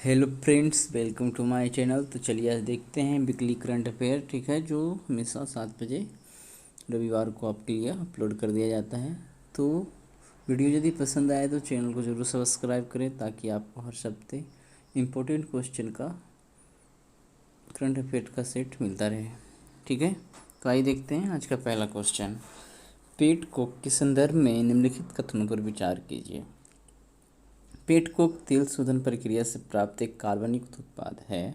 Hello friends, welcome to my channel. तो चलिए आज देखते हैं वीकली करंट अफेयर, ठीक है, जो हमेशा 7 बजे रविवार को आपके लिए अपलोड कर दिया जाता है। तो वीडियो यदि पसंद आए तो चैनल को ज़रूर सब्सक्राइब करें ताकि आपको हर हफ्ते इम्पोर्टेंट क्वेश्चन का करंट अफेयर का सेट मिलता रहे, ठीक है। तो आइए देखते हैं आज का पहला क्वेश्चन। पेट कोक के संदर्भ में निम्नलिखित कथनों पर विचार कीजिए। पेट कोक तेल शोधन प्रक्रिया से प्राप्त एक कार्बनिक उत्पाद है।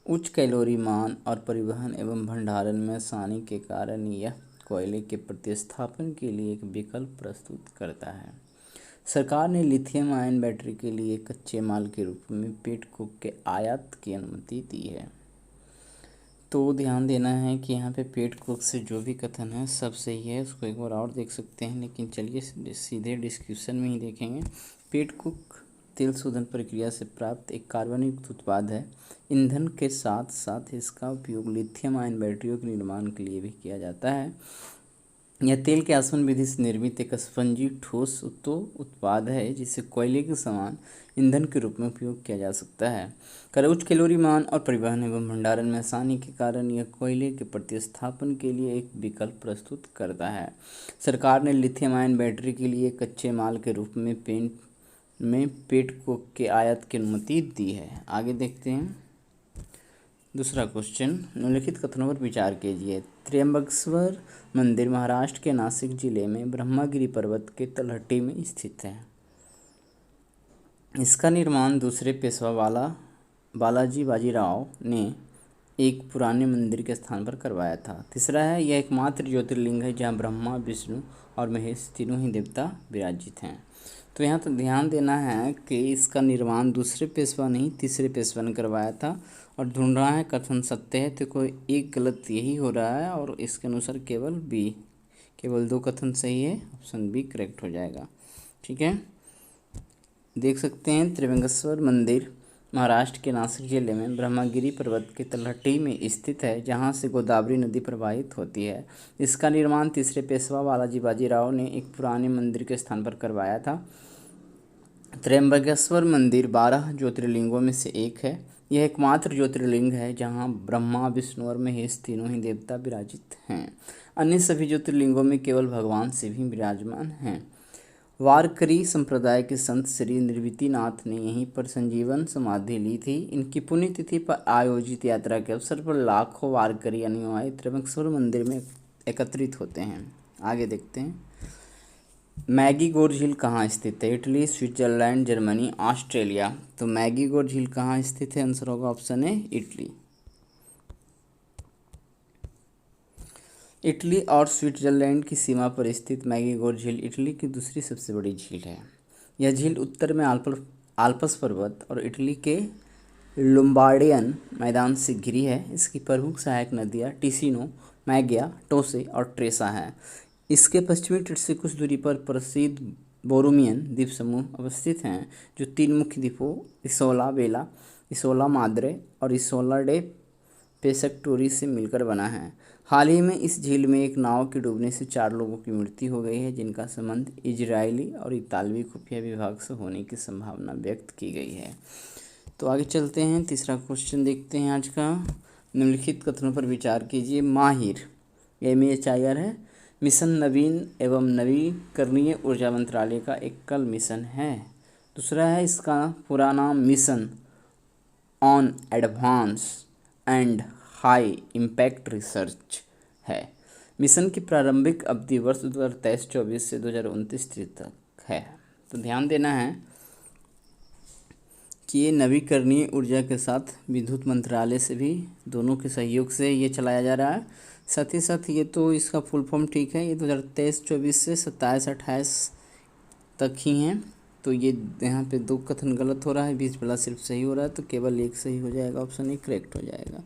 उच्च कैलोरी मान और परिवहन एवं भंडारण में आसानी के कारण यह कोयले के प्रतिस्थापन के लिए एक विकल्प प्रस्तुत करता है। सरकार ने लिथियम आयन बैटरी के लिए कच्चे माल के रूप में पेट कोक के आयात की अनुमति दी है। तो ध्यान देना है कि यहाँ पे पेट कोक से जो भी कथन है सब सही है, उसको एक बार और देख सकते हैं, लेकिन चलिए सीधे डिस्क्रिप्शन में ही देखेंगे। पेट कोक तेल शोधन प्रक्रिया से प्राप्त एक कार्बनिक उत्पाद है। ईंधन के साथ साथ इसका उपयोग लिथियम आयन बैटरियों के निर्माण के लिए भी किया जाता है। यह तेल के आसवन विधि से निर्मित एक स्पंजी ठोस उत्पाद है जिसे कोयले के समान ईंधन के रूप में उपयोग किया जा सकता है। उच्च कैलोरी मान और परिवहन एवं भंडारण में आसानी के कारण यह कोयले के प्रतिस्थापन के लिए एक विकल्प प्रस्तुत करता है। सरकार ने लिथियम आयन बैटरी के लिए कच्चे माल के रूप में पेट कोक के आयात की अनुमति दी है। आगे देखते हैं दूसरा क्वेश्चन। निम्नलिखित कथनों पर विचार कीजिए। त्र्यंबकेश्वर मंदिर महाराष्ट्र के नासिक जिले में ब्रह्मगिरी पर्वत के तलहटी में स्थित है। इसका निर्माण दूसरे पेशवा बालाजी बाजीराव ने एक पुराने मंदिर के स्थान पर करवाया था। तीसरा है, यह एकमात्र ज्योतिर्लिंग है जहाँ ब्रह्मा, विष्णु और महेश तीनों ही देवता विराजित हैं। तो यहाँ तो ध्यान देना है कि इसका निर्माण दूसरे पेशवा नहीं तीसरे पेशवा ने करवाया था। और ढूंढ रहा है कथन सत्य है, तो कोई एक गलत यही हो रहा है और इसके अनुसार केवल 2 कथन सही है। ऑप्शन बी करेक्ट हो जाएगा, ठीक है। देख सकते हैं त्रिवेंगेश्वर मंदिर महाराष्ट्र के नासिक जिले में ब्रह्मगिरी पर्वत के तलहटी में स्थित है, जहां से गोदावरी नदी प्रवाहित होती है। इसका निर्माण तीसरे पेशवा बालाजी बाजीराव ने एक पुराने मंदिर के स्थान पर करवाया था। त्र्यंबकेश्वर मंदिर 12 ज्योतिर्लिंगों में से एक है। यह एकमात्र ज्योतिर्लिंग है जहां ब्रह्मा, विष्णु और महेश तीनों ही देवता विराजित हैं। अन्य सभी ज्योतिर्लिंगों में केवल भगवान शिव ही विराजमान हैं। वारकरी संप्रदाय के संत श्री निर्वितीनाथ ने यहीं पर संजीवन समाधि ली थी। इनकी पुण्यतिथि पर आयोजित यात्रा के अवसर पर लाखों वारकरी अनुयायी त्र्यंबकेश्वर मंदिर में एकत्रित होते हैं। आगे देखते हैं। मैगीगोर झील कहाँ स्थित है? Italy, Switzerland, Germany, Australia. तो मैगीगोर झील कहाँ स्थित है? आंसर होगा ऑप्शन ए इटली। इटली और स्विट्जरलैंड की सीमा पर स्थित मैगीगोर झील इटली की दूसरी सबसे बड़ी झील है। यह झील उत्तर में आल्प्स पर्वत और इटली के लोम्बार्डियन मैदान से घिरी है। इसकी प्रमुख सहायक नदियाँ टिसिनो, मैगिया, टोसे और ट्रेसा हैं। इसके पश्चिमी तट से कुछ दूरी पर प्रसिद्ध बोरोमियन द्वीप समूह अवस्थित हैं, जो 3 मुख्य द्वीपों इसोला बेला, इसोला माद्रे और इसोला डे पेसक्टोरी से मिलकर बना है। हाल ही में इस झील में एक नाव के डूबने से 4 लोगों की मृत्यु हो गई है, जिनका संबंध इजरायली और इतालवी खुफिया विभाग से होने की संभावना व्यक्त की गई है। तो आगे चलते हैं, तीसरा क्वेश्चन देखते हैं आज का। निम्नलिखित कथनों पर विचार कीजिए। माहिर MHIR है, मिशन नवीन एवं नवीकरणीय ऊर्जा मंत्रालय का एकल मिशन है। दूसरा है, इसका पूरा नाम mission on advance and high impact research है। मिशन की प्रारंभिक अवधि वर्ष 2023-24 से 2029 तक है। तो ध्यान देना है कि ये नवीकरणीय ऊर्जा के साथ विद्युत मंत्रालय से भी दोनों के सहयोग से ये चलाया जा रहा है। साथ ही साथ ये तो इसका फुल फॉर्म ठीक है, ये 2023-24 से 27-28 तक ही हैं। तो ये यहाँ पे 2 कथन गलत हो रहा है, बीच वाला सिर्फ सही हो रहा है, तो केवल एक सही हो जाएगा, ऑप्शन ए करेक्ट हो जाएगा,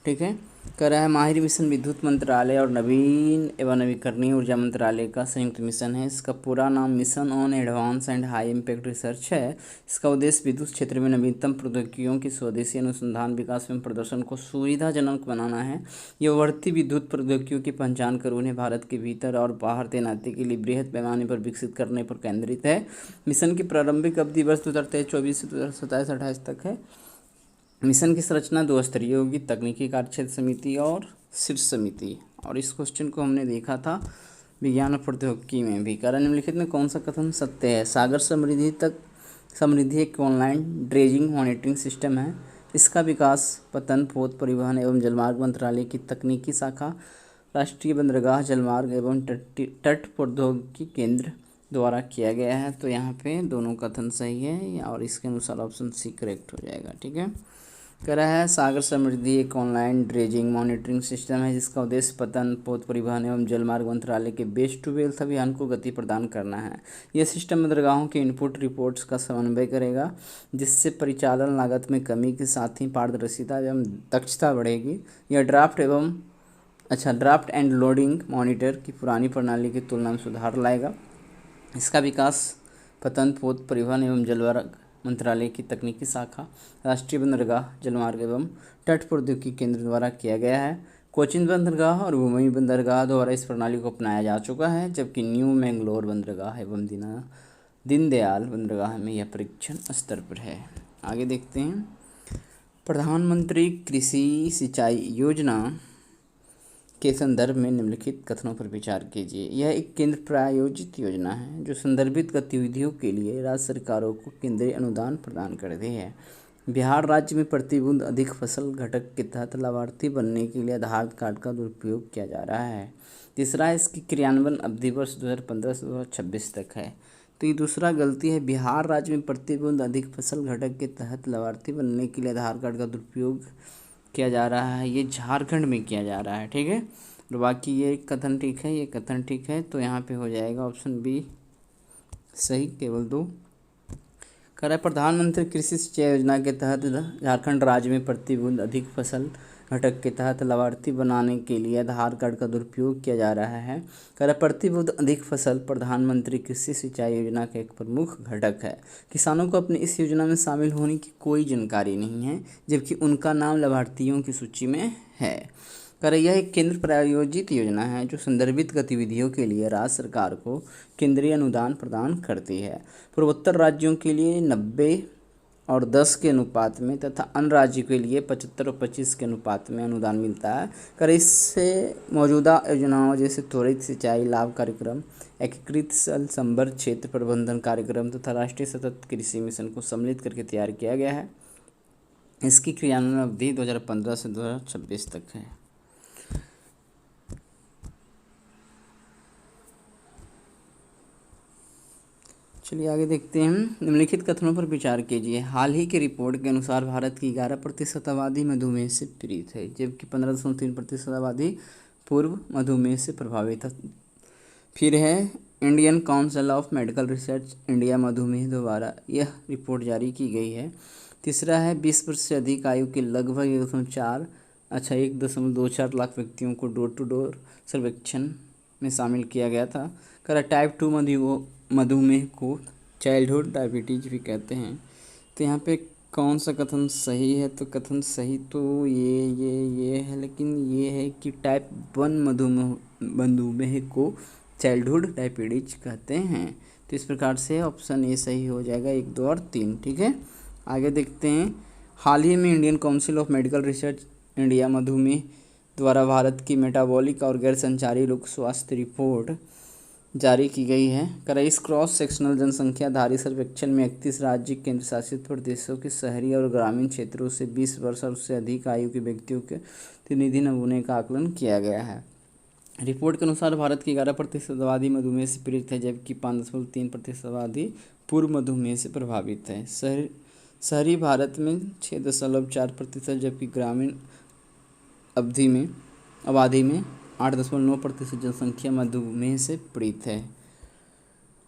ठीक है। कह रहा है माहिर मिशन विद्युत मंत्रालय और नवीन एवं नवीकरणीय ऊर्जा मंत्रालय का संयुक्त मिशन है। इसका पूरा नाम mission on advance and high impact research है। इसका उद्देश्य विद्युत क्षेत्र में नवीनतम प्रौद्योगिकियों की स्वदेशी अनुसंधान, विकास एवं प्रदर्शन को सुविधाजनक बनाना है। यह उभरती विद्युत प्रौद्योगिकियों की पहचान कर उन्हें भारत के भीतर और बाहर तैनाती के लिए बृहद पैमाने पर विकसित करने पर केंद्रित है। मिशन की प्रारंभिक अवधि वर्ष 2023-24 से 2027-28 तक है। मिशन की संरचना दो स्तरीय होगी, तकनीकी कार्यक्षेत्र समिति और शीर्ष समिति। और इस क्वेश्चन को हमने देखा था विज्ञान और प्रौद्योगिकी में भी। कारण निम्नलिखित में कौन सा कथन सत्य है? सागर समृद्धि एक ऑनलाइन ड्रेजिंग मॉनिटरिंग सिस्टम है। इसका विकास पतन, पोत, परिवहन एवं जलमार्ग मंत्रालय की तकनीकी शाखा, राष्ट्रीय बंदरगाह, जलमार्ग एवं तट प्रौद्योगिकी केंद्र द्वारा किया गया है। तो यहाँ पे दोनों कथन सही है और इसके अनुसार ऑप्शन सी करेक्ट हो जाएगा। ठीक है, कह रहा है सागर समृद्धि एक ऑनलाइन ड्रेजिंग मॉनिटरिंग सिस्टम है जिसका उद्देश्य पतन, पोत, परिवहन एवं जलमार्ग मंत्रालय के बेस्ट टू वेल्थ अभियान को गति प्रदान करना है। यह सिस्टम बंदरगाहों के इनपुट रिपोर्ट्स का समन्वय करेगा जिससे परिचालन लागत में कमी के साथ ही पारदर्शिता एवं दक्षता बढ़ेगी। यह ड्राफ्ट एंड लोडिंग मॉनिटर की पुरानी प्रणाली की तुलना में सुधार लाएगा। इसका विकास पतन, पोत, परिवहन एवं जलमार्ग मंत्रालय की तकनीकी शाखा, राष्ट्रीय बंदरगाह, जलमार्ग एवं तट प्रौद्योगिकी केंद्र द्वारा किया गया है। कोचिन बंदरगाह और मुंबई बंदरगाह द्वारा इस प्रणाली को अपनाया जा चुका है, जबकि न्यू मैंगलोर बंदरगाह एवं दीनदयाल बंदरगाह में यह परीक्षण स्तर पर है। आगे देखते हैं, प्रधानमंत्री कृषि सिंचाई योजना के संदर्भ में निम्नलिखित कथनों पर विचार कीजिए। यह एक केंद्र प्रायोजित योजना है जो संदर्भित गतिविधियों के लिए राज्य सरकारों को केंद्रीय अनुदान प्रदान करती है। बिहार राज्य में प्रतिबूंद अधिक फसल घटक के तहत लाभार्थी बनने के लिए आधार कार्ड का दुरुपयोग किया जा रहा है। तीसरा, इसकी क्रियान्वयन अवधि वर्ष 2015 से 2026 तक है। तो ये दूसरा गलती है, बिहार राज्य में प्रतिबूंद अधिक फसल घटक के तहत लाभार्थी बनने के लिए आधार कार्ड का दुरुपयोग किया जा रहा है, ये झारखंड में किया जा रहा है। ठीक है, और बाकी ये कथन ठीक है, ये कथन ठीक है। तो यहाँ पे हो जाएगा ऑप्शन बी सही, केवल दो। कह रहा है प्रधानमंत्री कृषि सिंचाई योजना के तहत झारखंड राज्य में प्रतिबूंद अधिक फसल घटक के तहत लाभार्थी बनाने के लिए आधार कार्ड का दुरुपयोग किया जा रहा है। कह रहा है प्रतिबूंद अधिक फसल प्रधानमंत्री कृषि सिंचाई योजना का एक प्रमुख घटक है। किसानों को अपनी इस योजना में शामिल होने की कोई जानकारी नहीं है, जबकि उनका नाम लाभार्थियों की सूची में है। कह रहा है यह एक केंद्र प्रायोजित योजना है जो संदर्भित गतिविधियों के लिए राज्य सरकार को केंद्रीय अनुदान प्रदान करती है। पूर्वोत्तर राज्यों के लिए 90 और 10 के अनुपात में तथा अन्य राज्यों के लिए 75 और 25 के अनुपात में अनुदान मिलता है। कर इससे मौजूदा योजनाओं जैसे त्वरित सिंचाई लाभ कार्यक्रम, एकीकृत जल संभर क्षेत्र प्रबंधन कार्यक्रम तथा राष्ट्रीय सतत कृषि मिशन को सम्मिलित करके तैयार किया गया है। इसकी क्रियान्वयन अवधि 2015 से 2026 तक है। चलिए आगे देखते हैं, निम्नलिखित कथनों पर विचार कीजिए। हाल ही की रिपोर्ट के अनुसार भारत की 11% आबादी मधुमेह से पीड़ित है, जबकि 15.3% आबादी पूर्व मधुमेह से प्रभावित है। फिर है Indian council of medical research India मधुमेह द्वारा यह रिपोर्ट जारी की गई है। तीसरा है 20 वर्ष से अधिक आयु के लगभग 1.24 लाख व्यक्तियों को डोर टू डोर सर्वेक्षण में शामिल किया गया था। कह टाइप 2 मधुमेह को चाइल्डहुड डायबिटीज भी कहते हैं। तो यहाँ पे कौन सा कथन सही है? तो कथन सही तो ये है, लेकिन ये है कि टाइप 1 मधुमेह को चाइल्डहुड डायबिटीज कहते हैं। तो इस प्रकार से ऑप्शन ए सही हो जाएगा, 1, 2 और 3। ठीक है, आगे देखते हैं। हाल ही में Indian council of medical research India मधुमेह द्वारा भारत की मेटाबॉलिक और गैर संचारी रोग स्वास्थ्य रिपोर्ट जारी की गई है। कर इस क्रॉस सेक्शनल जनसंख्या आधारित सर्वेक्षण में 31 राज्य केंद्र शासित प्रदेशों के शहरी और ग्रामीण क्षेत्रों से 20 वर्ष और उससे अधिक आयु के व्यक्तियों के प्रतिनिधि नमूने का आकलन किया गया है। रिपोर्ट के अनुसार भारत की 11% आबादी मधुमेह से पीड़ित है, जबकि 5.3% आबादी पूर्व मधुमेह से प्रभावित है। शहरी भारत में 6.4%, जबकि ग्रामीण आबादी में 8.9% जनसंख्या मधुमेह से पीड़ित है।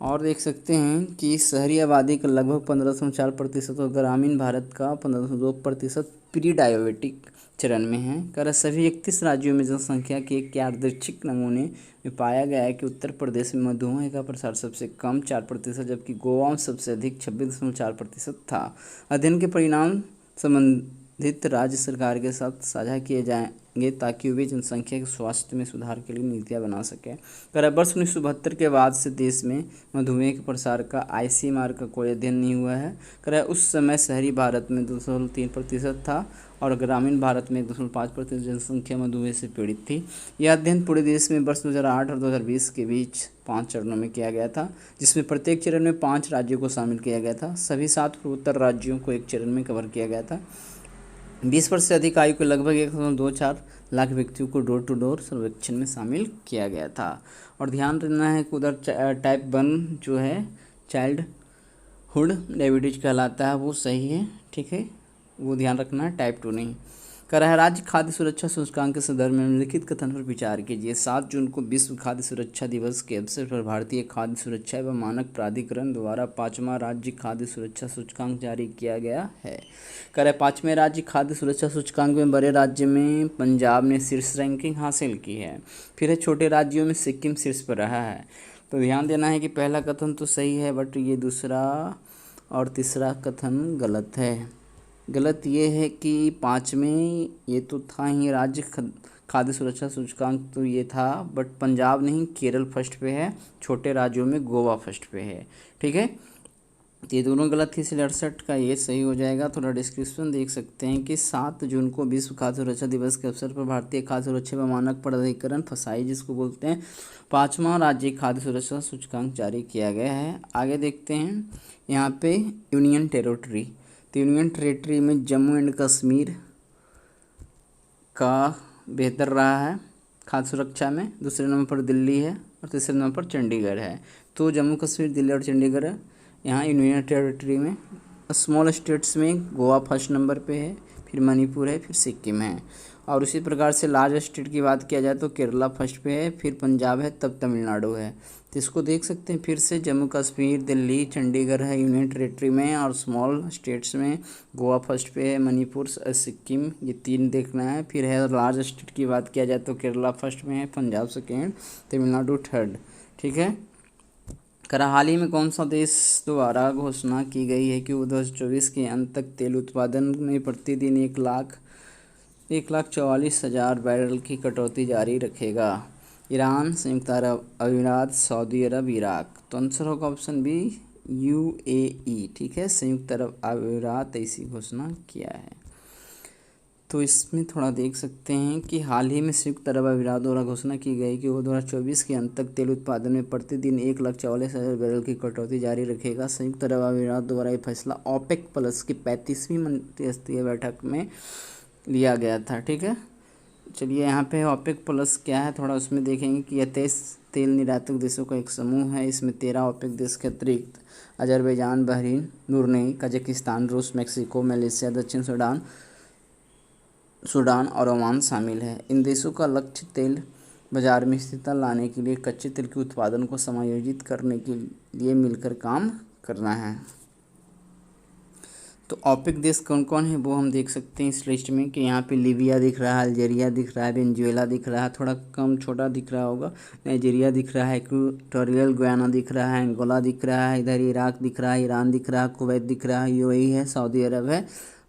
और देख सकते हैं कि शहरी आबादी का लगभग 15.4% और ग्रामीण भारत का 15.2% प्री डायबिटिक चरण में है। कर सभी 31 राज्यों में जनसंख्या के एक यादृच्छिक नमूने में पाया गया है कि उत्तर प्रदेश में मधुमेह का प्रसार सबसे कम 4%, जबकि गोवा में सबसे अधिक 26.4% था। अध्ययन के परिणाम संबंधित राज्य सरकार के साथ साझा किए जाएंगे ताकि वे जनसंख्या के स्वास्थ्य में सुधार के लिए नीतियां बना सकें। कर वर्ष 1972 के बाद से देश में मधुमेह के प्रसार का ICMR का कोई अध्ययन नहीं हुआ है। कर उस समय शहरी भारत में 2.3% था और ग्रामीण भारत में 1.5% जनसंख्या मधुमेह से पीड़ित थी। यह अध्ययन पूरे देश में वर्ष 2008 और 2020 के बीच 5 चरणों में किया गया था, जिसमें प्रत्येक चरण में 5 राज्यों को शामिल किया गया था। सभी 7 पूर्वोत्तर राज्यों को एक चरण में कवर किया गया था। 20 वर्ष से अधिक आयु के लगभग 1.24 लाख व्यक्तियों को डोर टू डोर सर्वेक्षण में शामिल किया गया था। और ध्यान रखना है कि उधर टाइप 1 जो है चाइल्डहुड डायबिटीज कहलाता है, वो सही है, ठीक है, वो ध्यान रखना है, टाइप 2 नहीं। कर है राज्य खाद्य सुरक्षा सूचकांक के संदर्भ में निम्नलिखित कथन पर विचार कीजिए। 7 जून को विश्व खाद्य सुरक्षा दिवस के अवसर पर भारतीय खाद्य सुरक्षा एवं मानक प्राधिकरण द्वारा 5वां राज्य खाद्य सुरक्षा सूचकांक जारी किया गया है। कर है 5वें राज्य खाद्य सुरक्षा सूचकांक में बड़े राज्य में पंजाब ने शीर्ष रैंकिंग हासिल की है। फिर है छोटे राज्यों में सिक्किम शीर्ष पर रहा है। तो ध्यान देना है कि पहला कथन तो सही है, बट ये दूसरा और तीसरा कथन गलत है। गलत ये है कि 5 में ये तो था ही राज्य खाद्य सुरक्षा सूचकांक, तो ये था, बट पंजाब नहीं, केरल फर्स्ट पे है, छोटे राज्यों में गोवा फर्स्ट पे है, ठीक है। तो ये दोनों गलत थी, इसलिए 68 का ये सही हो जाएगा। थोड़ा डिस्क्रिप्शन देख सकते हैं कि 7 जून को विश्व खाद्य सुरक्षा दिवस के अवसर पर भारतीय खाद्य सुरक्षा व मानक प्राधिकरण FSSAI जिसको बोलते हैं 5वां राज्य खाद्य सुरक्षा सूचकांक जारी किया गया है। आगे देखते हैं यहाँ पे यूनियन टेरिटरी। तो यूनियन टेरिटरी में जम्मू एंड कश्मीर का बेहतर रहा है खाद्य सुरक्षा में। दूसरे नंबर पर दिल्ली है और तीसरे नंबर पर चंडीगढ़ है। तो जम्मू कश्मीर, दिल्ली और चंडीगढ़ यहाँ यूनियन टेरिटरी में। स्मॉल स्टेट्स में गोवा फर्स्ट नंबर पे है, फिर मणिपुर है, फिर सिक्किम है। और उसी प्रकार से लार्ज स्टेट की बात किया जाए तो केरला फर्स्ट पे है, फिर पंजाब है, तब तमिलनाडु है। तो इसको देख सकते हैं फिर से, जम्मू कश्मीर, दिल्ली, चंडीगढ़ है यूनियन टेरिटरी में, और स्मॉल स्टेट्स में गोवा फर्स्ट पे है, मणिपुर, सिक्किम, ये 3 देखना है। फिर है लार्ज स्टेट की बात किया जाए तो केरला फर्स्ट में है, पंजाब सेकेंड, तमिलनाडु थर्ड, ठीक है। हाल ही में कौन सा देश द्वारा घोषणा की गई है कि वो 2024 के अंत तक तेल उत्पादन में प्रतिदिन 1,44,000 बैरल की कटौती जारी रखेगा? ईरान, संयुक्त अरब अमीरात, सऊदी अरब, इराक। तो आंसर होगा ऑप्शन बी UAE, ठीक है, संयुक्त अरब अमीरात ऐसी घोषणा किया है। तो इसमें थोड़ा देख सकते हैं कि हाल ही में संयुक्त अरब अमीरात द्वारा घोषणा की गई कि वो 2024 के अंत तक तेल उत्पादन में प्रतिदिन 1,44,000 बैरल की कटौती जारी रखेगा। संयुक्त अरब अमीरात द्वारा ये फैसला OPEC प्लस की 35वीं मंत्रिस्तरीय बैठक में लिया गया था, ठीक है। चलिए यहाँ पे OPEC प्लस क्या है थोड़ा उसमें देखेंगे कि यह 23 तेल निर्यातक देशों का एक समूह है। इसमें 13 OPEC देश के अतिरिक्त अजरबैजान, बहरीन, ब्रुनेई, कजाकिस्तान, रूस, मैक्सिको, मलेशिया, दक्षिण सूडान और ओमान शामिल है। इन देशों का लक्ष्य तेल बाजार में स्थिरता लाने के लिए कच्चे तेल के उत्पादन को समायोजित करने के लिए मिलकर काम करना है। तो OPEC देश कौन कौन है वो हम देख सकते हैं इस लिस्ट में कि यहाँ पे लीबिया दिख रहा है, अल्जीरिया दिख रहा है, वेनेजुएला दिख रहा है, थोड़ा कम छोटा दिख रहा होगा, नाइजीरिया दिख रहा है, इक्वेटोरियल गुयाना दिख रहा है, अंगोला दिख रहा है, इधर इराक दिख रहा है, ईरान दिख रहा है, कुवैत दिख रहा है, UAE है, सऊदी अरब है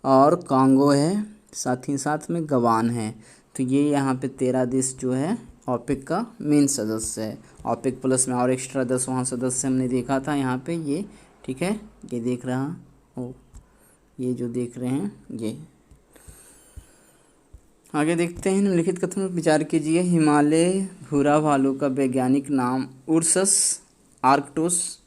और कांगो है, साथ ही साथ में गवान है। तो ये यहाँ पे 13 देश जो है OPEC का मेन सदस्य है। OPEC प्लस में और एक्स्ट्रा 10 वहाँ सदस्य हमने देखा था यहाँ पे ये, ठीक है, ये देख रहा हो, ये जो देख रहे हैं ये। आगे देखते हैं, निम्नलिखित कथन पर विचार कीजिए। हिमालय भूरा भालू का वैज्ञानिक नाम उर्सस आर्क्टोस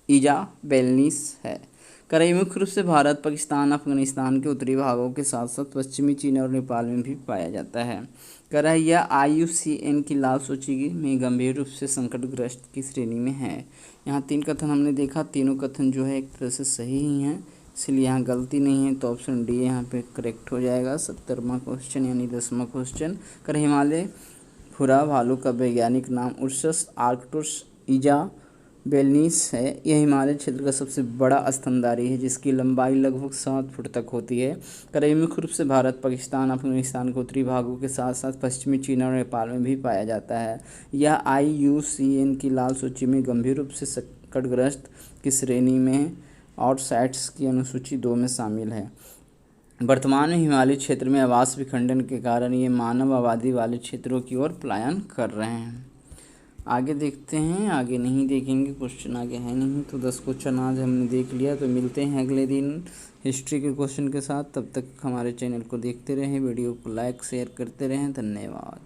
इजाबेलिस है। करई मुख्य रूप से भारत, पाकिस्तान, अफगानिस्तान के उत्तरी भागों के साथ साथ पश्चिमी चीन और नेपाल में भी पाया जाता है। करई यह IUCN की लाल सूची में गंभीर रूप से संकटग्रस्त की श्रेणी में है। यहाँ 3 कथन हमने देखा, तीनों कथन जो है एक तरह से सही ही हैं, इसलिए यहाँ गलती नहीं है, तो ऑप्शन डी यहाँ पे करेक्ट हो जाएगा। 70वां क्वेश्चन यानी 10वां क्वेश्चन। कर हिमालय भूरा भालू का वैज्ञानिक नाम उर्सस आर्क्टोस इजाबेलिस है। यह हिमालय क्षेत्र का सबसे बड़ा स्तनधारी है जिसकी लंबाई लगभग 7 फुट तक होती है। करई मुख्य रूप से भारत, पाकिस्तान, अफगानिस्तान के उत्तरी भागों के साथ साथ पश्चिमी चीन और नेपाल में भी पाया जाता है। यह IUCN की लाल सूची में गंभीर रूप से संकटग्रस्त की श्रेणी में और साइट्स की अनुसूची 2 में शामिल है। वर्तमान में हिमालय क्षेत्र में आवास विखंडन के कारण ये मानव आबादी वाले क्षेत्रों की ओर पलायन कर रहे हैं। आगे देखते हैं, आगे नहीं देखेंगे, क्वेश्चन आगे है नहीं। तो 10 क्वेश्चन आज हमने देख लिया। तो मिलते हैं अगले दिन हिस्ट्री के क्वेश्चन के साथ। तब तक हमारे चैनल को देखते रहें, वीडियो को लाइक शेयर करते रहें। धन्यवाद।